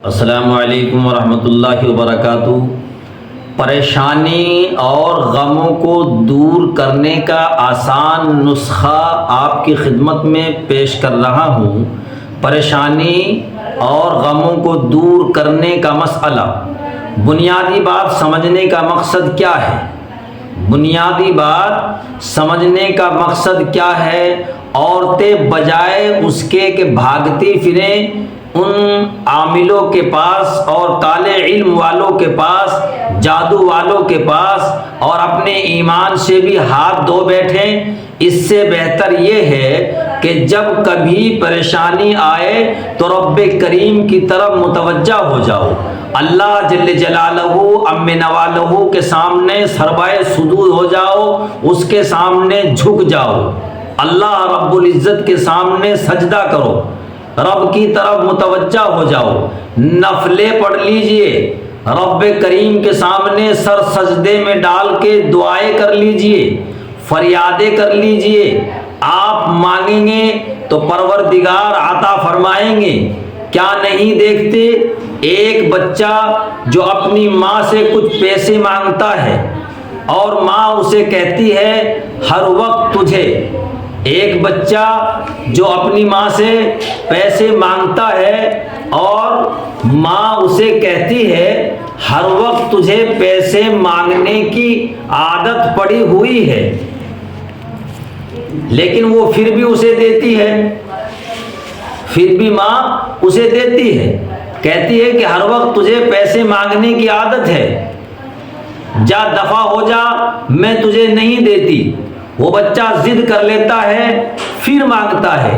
السلام علیکم ورحمۃ اللہ وبرکاتہ۔ پریشانی اور غموں کو دور کرنے کا آسان نسخہ آپ کی خدمت میں پیش کر رہا ہوں۔ پریشانی اور غموں کو دور کرنے کا مسئلہ، بنیادی بات سمجھنے کا مقصد کیا ہے؟ بنیادی بات سمجھنے کا مقصد کیا ہے؟ عورتیں بجائے اس کے کہ بھاگتی پھریں ان عاملوں کے پاس اور کالے علم والوں کے پاس، جادو والوں کے پاس، اور اپنے ایمان سے بھی ہاتھ دھو بیٹھیں، اس سے بہتر یہ ہے کہ جب کبھی پریشانی آئے تو رب کریم کی طرف متوجہ ہو جاؤ، اللہ جل جلالہ ام نوالہ کے سامنے سربائے سجود ہو جاؤ، اس کے سامنے جھک جاؤ، اللہ رب العزت کے سامنے سجدہ کرو، رب کی طرف متوجہ ہو جاؤ، نفلیں پڑھ لیجئے، رب کریم کے سامنے سر سجدے میں ڈال کے دعائیں کر لیجئے، فریادیں کر لیجئے۔ آپ مانگیں گے تو پروردگار عطا فرمائیں گے۔ کیا نہیں دیکھتے ایک بچہ جو اپنی ماں سے کچھ پیسے مانگتا ہے اور ماں اسے کہتی ہے ہر وقت تجھے، ایک بچہ جو اپنی ماں سے پیسے مانگتا ہے اور ماں اسے کہتی ہے ہر وقت تجھے پیسے مانگنے کی عادت پڑی ہوئی ہے، لیکن وہ پھر بھی اسے دیتی ہے، پھر بھی ماں اسے دیتی ہے، کہتی ہے کہ ہر وقت تجھے پیسے مانگنے کی عادت ہے، جا دفع ہو جا، میں تجھے نہیں دیتی۔ وہ بچہ ضد کر لیتا ہے، پھر مانگتا ہے،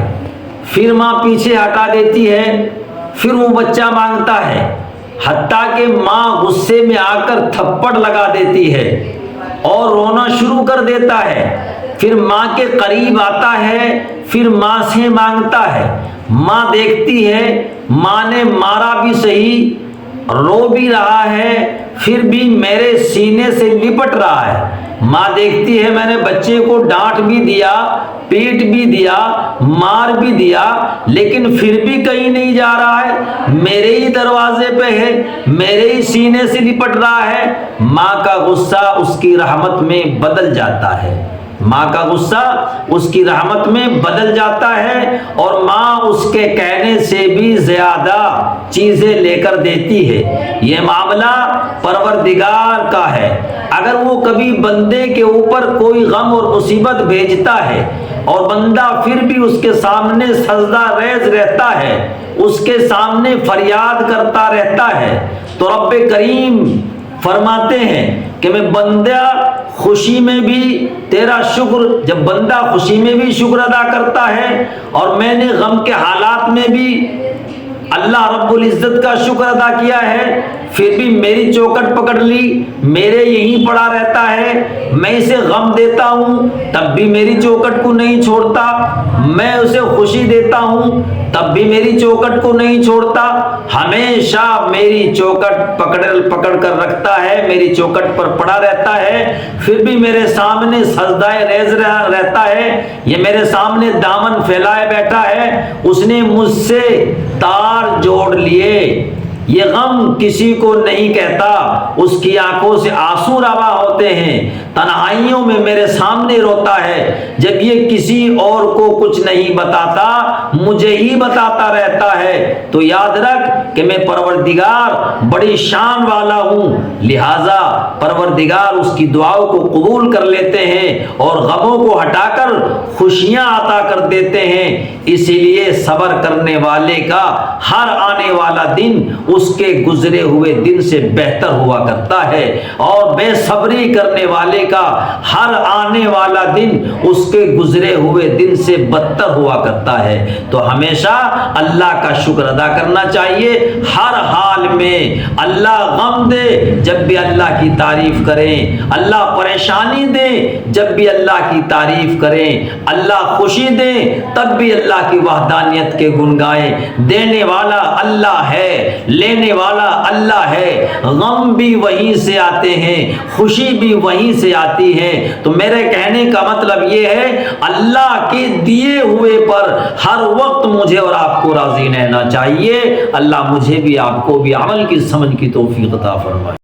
پھر ماں پیچھے ہٹا دیتی ہے، پھر وہ بچہ مانگتا ہے، حتیٰ کہ ماں غصے میں آ کر تھپڑ لگا دیتی ہے اور رونا شروع کر دیتا ہے، پھر ماں کے قریب آتا ہے، پھر ماں سے مانگتا ہے، ماں دیکھتی ہے ماں نے مارا بھی صحیح، رو بھی رہا ہے، پھر بھی میرے سینے سے لپٹ رہا ہے، ماں دیکھتی ہے میں نے بچے کو ڈانٹ بھی دیا، پیٹ بھی دیا، مار بھی دیا، لیکن پھر بھی کہیں نہیں جا رہا ہے، میرے ہی دروازے پہ ہے، میرے ہی سینے سے لپٹ رہا ہے۔ ماں کا غصہ اس کی رحمت میں بدل جاتا ہے، ماں کا غصہ اس کی رحمت میں بدل جاتا ہے، اور ماں اس کے کہنے سے بھی زیادہ چیزیں لے کر دیتی ہے۔ یہ معاملہ پروردگار کا ہے، اگر وہ کبھی بندے کے اوپر کوئی غم اور مصیبت بھیجتا ہے اور بندہ پھر بھی اس کے سامنے سجدہ ریز رہتا ہے، اس کے سامنے فریاد کرتا رہتا ہے، تو رب کریم فرماتے ہیں کہ میں بندہ خوشی میں بھی تیرا شکر، جب بندہ خوشی میں بھی شکر ادا کرتا ہے اور میں نے غم کے حالات میں بھی اللہ رب العزت کا شکر ادا کیا ہے، پھر بھی میری چوکٹ پکڑ لی، میرے یہیں پڑا رہتا ہے، میں اسے غم دیتا ہوں تب بھی میری چوکٹ کو نہیں چھوڑتا، میں اسے خوشی دیتا ہوں تب بھی میری چوکٹ کو نہیں چھوڑتا، ہمیشہ میری چوکٹ پکڑ کر رکھتا ہے، میری چوکٹ پر پڑا رہتا ہے، پھر بھی میرے سامنے سجدہ ریز رہتا ہے، یہ میرے سامنے دامن پھیلائے بیٹھا ہے، اس نے مجھ سے تار جوڑ لیے۔ یہ غم کسی کو نہیں کہتا، اس کی آنکھوں سے آنسو روا ہوتے ہیں، تنہائیوں میں میرے سامنے روتا ہے، جب یہ کسی اور کو کچھ نہیں بتاتا مجھے ہی بتاتا رہتا ہے، تو یاد رکھ کہ میں پروردگار بڑی شان والا ہوں، لہٰذا پروردگار اس کی دعاؤں کو قبول کر لیتے ہیں اور غموں کو ہٹا کر خوشیاں عطا کر دیتے ہیں۔ اسی لیے صبر کرنے والے کا ہر آنے والا دن اس کے گزرے ہوئے دن سے بہتر ہوا کرتا ہے، اور بے صبری کرنے والے کا ہر آنے والا دن اس کے گزرے ہوئے دن سے بدتر ہوا کرتا ہے۔ تو ہمیشہ اللہ کا شکر ادا کرنا چاہیے، ہر حال میں اللہ غم دے جب بھی اللہ کی تعریف کریں، اللہ پریشانی دے جب بھی اللہ کی تعریف کریں، اللہ خوشی دے تب بھی اللہ کی وحدانیت کے گن گائیں۔ دینے والا اللہ ہے لینے والا اللہ ہے، غم بھی وہیں سے آتے ہیں، خوشی بھی وہیں سے آتی ہے۔ تو میرے کہنے کا مطلب یہ ہے اللہ کے دیے ہوئے پر ہر وقت مجھے اور آپ کو راضی رہنا چاہیے۔ اللہ مجھے بھی آپ کو بھی عمل کی سمجھ کی توفیق عطا فرمائے۔